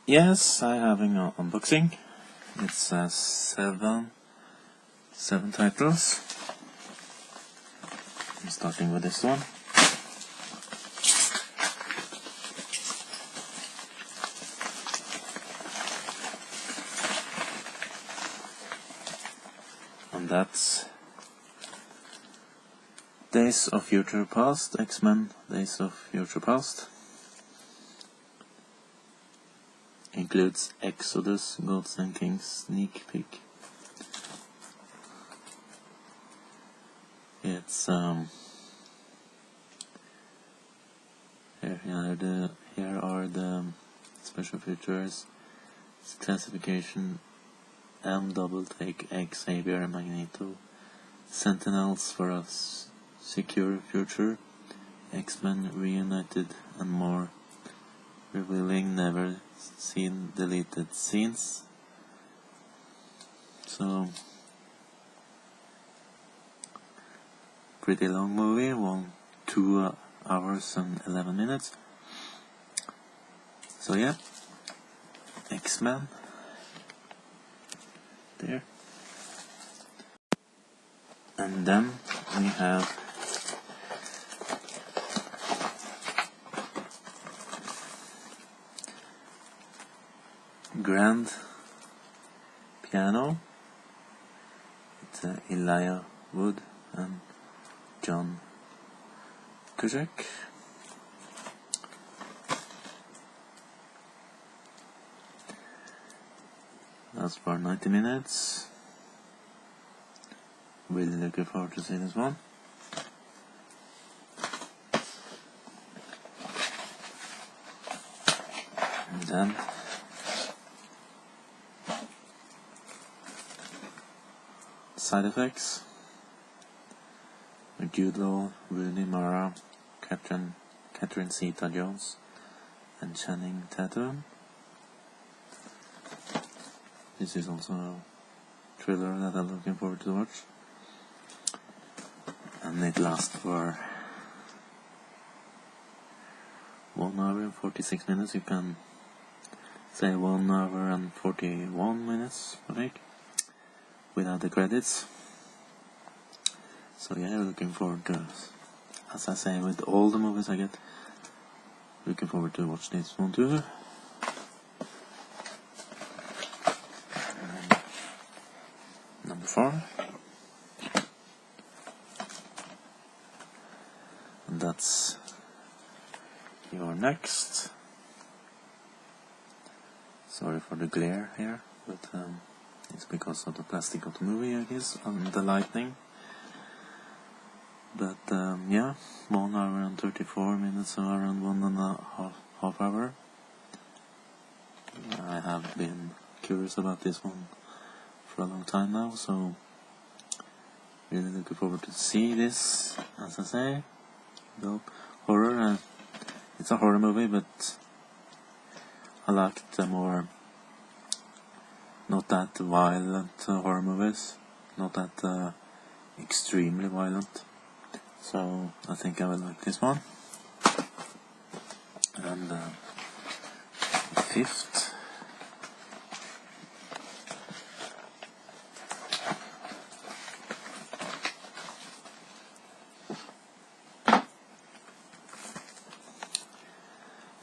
Yes, I'm having an unboxing. It's seven titles. I'm starting with this one. And that's Days of Future Past, X-Men Days of Future Past. Includes Exodus, Gods and Kings sneak peek. It's here are the special features. It's classification: M double take X Xavier Magneto, Sentinels for a secure future, X-Men reunited, and more, revealing never seen deleted scenes. So pretty long movie, 2 hours and 11 minutes. So yeah, X-Men there. And then we have Grand Piano. It's Elijah Wood and John Cusack. That's for 90 minutes. Really looking forward to see this one. And then Side Effects with Jude Law, Rooney Mara, Catherine Zeta-Jones, and Channing Tatum. This is also a thriller that I'm looking forward to watch. And it lasts for 1 hour and 46 minutes. You can say 1 hour and 41 minutes, I think, without the credits. So yeah, looking forward to, as I say with all the movies I get, looking forward to watch this one too. Number 4. And that's You're Next. Sorry for the glare here, but it's because of the plastic of the movie, I guess, and the lighting. But yeah, 1 hour and 34 minutes, so around 1.5 hours. I have been curious about this one for a long time now, so really looking forward to see this. As I say, horror. It's a horror movie, but I like the more not that violent horror movies, not that extremely violent. So I think I will like this one. And the 5th.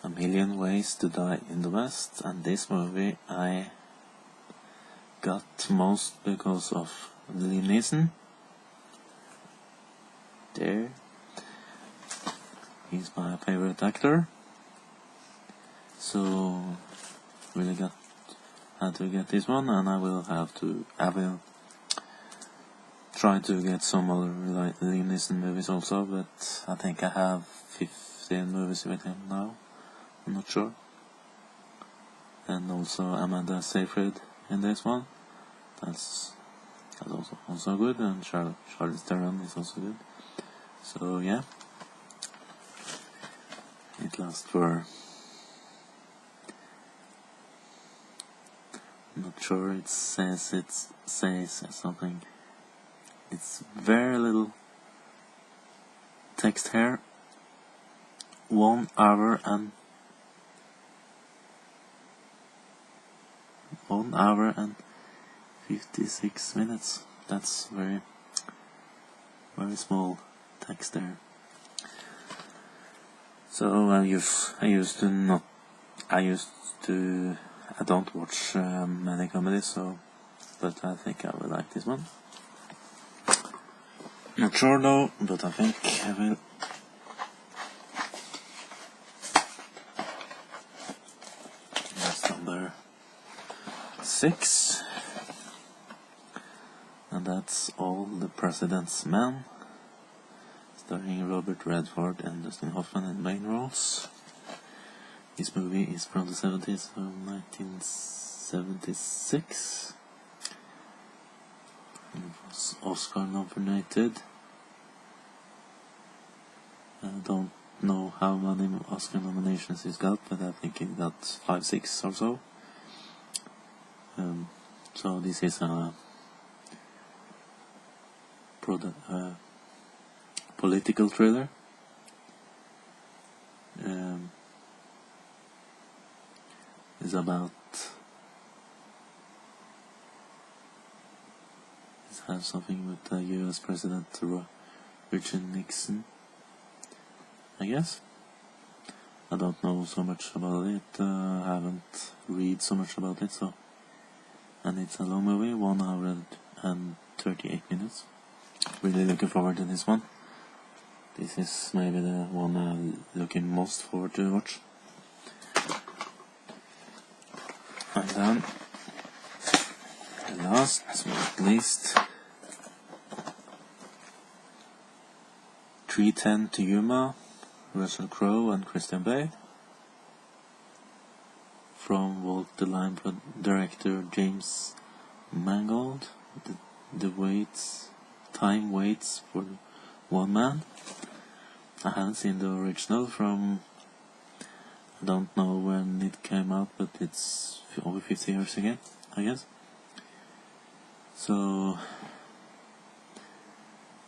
A Million Ways to Die in the West, and this movie I got most because of Liam Neeson. There, he's my favorite actor. So really had to get this one, and I will try to get some other Liam Neeson movies also, but I think I have 15 movies with him now. I'm not sure. And also Amanda Seyfried in this one. That's also good, and Charlize Theron is also good. So yeah, it lasts for, I'm not sure, it says something. It's very little text here. 1 hour and 1 hour and 56 minutes. That's very small text there. So I don't watch many comedies, so, but I think I will like this one. Not sure though, but I think I will. That's number 6, and that's All the President's Men, starring Robert Redford and Dustin Hoffman in main roles. This movie is from the 70s, from 1976. It was Oscar nominated. I don't know how many Oscar nominations he's got, but I think he got 5, 6 or so. So this is a political thriller. It's about. It has something with the U.S. President Richard Nixon, I guess. I don't know so much about it. I haven't read so much about it, so. And it's a long movie, 1 hour and 38 minutes. Really looking forward to this one. This is maybe the one I'm looking most forward to watch. And then, the last but not least, 3:10 to Yuma, Russell Crowe and Christian Bale. From Walk the Line director James Mangold. Time waits for one man. I haven't seen the original from. I don't know when it came out, but it's over 50 years ago, I guess. So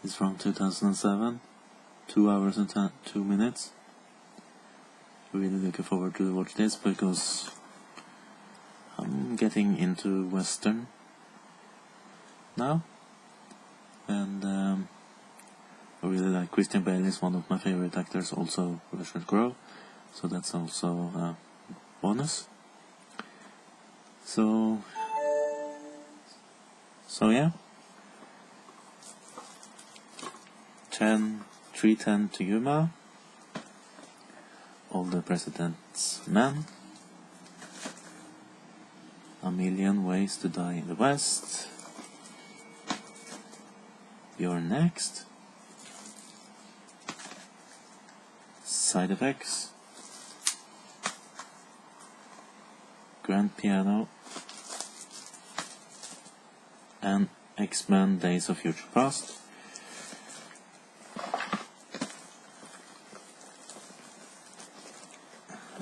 it's from 2007, 2 hours and 2 minutes. Really looking forward to watch this because I'm getting into Western now, and I really like Christian Bale. Is one of my favorite actors, also Russell Crowe, so that's also a bonus. So yeah, 3:10 to Yuma, All the President's Men, A Million Ways to Die in the West, You're Next, Side Effects, Grand Piano, and X-Men Days of Future Past.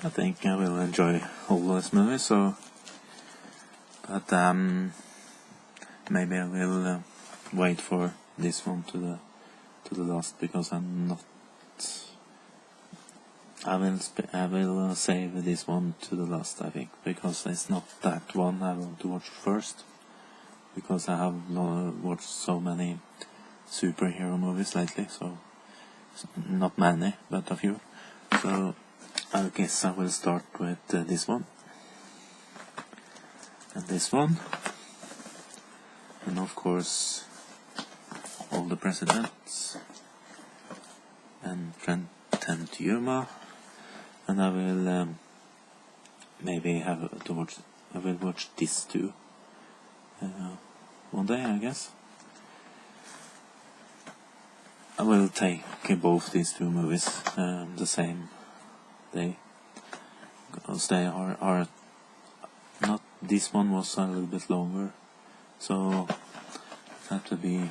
I think I will enjoy all those movies, but maybe I will wait for this one to the last, because I'm not. I will save this one to the last, I think, because it's not that one I want to watch first, because I have watched so many superhero movies lately, so not many, but a few. So I guess I will start with this one and this one, and of course All the Presidents and 3:10 to Yuma. And I will maybe have to watch. I will watch these two one day, I guess. I will take both these two movies the same day, because they are not. This one was a little bit longer, so it had to be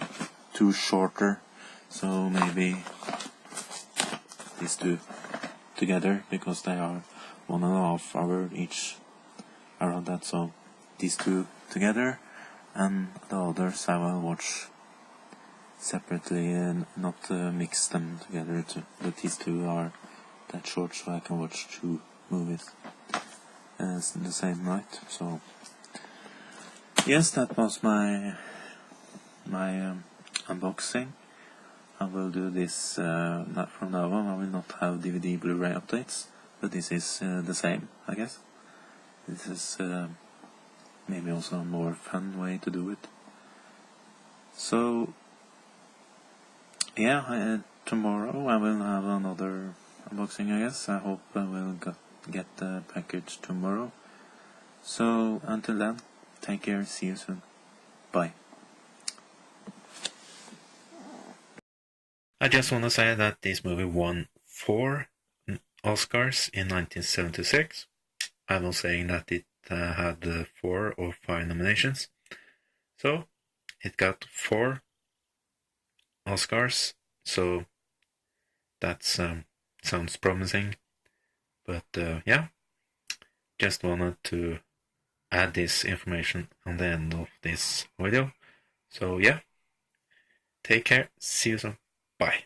two shorter. So maybe these two together, because they are 1.5 hours each, around that. So these two together, and the others I will watch separately and not mix them together. But these two are that short, so I can watch 2 movies in the same night. So yes, that was my unboxing. I will do this not from now on. I will not have DVD Blu-ray updates, but this is the same, I guess. This is maybe also a more fun way to do it. So yeah, tomorrow I will have another unboxing, I guess. I hope I will get the package tomorrow. So until then, take care, see you soon, bye. I just want to say that this movie won 4 Oscars in 1976. I'm not saying that it had 4 or 5 nominations. So it got 4 Oscars, so that sounds promising. But yeah, just wanted to add this information on the end of this video. So yeah, take care, see you soon, bye.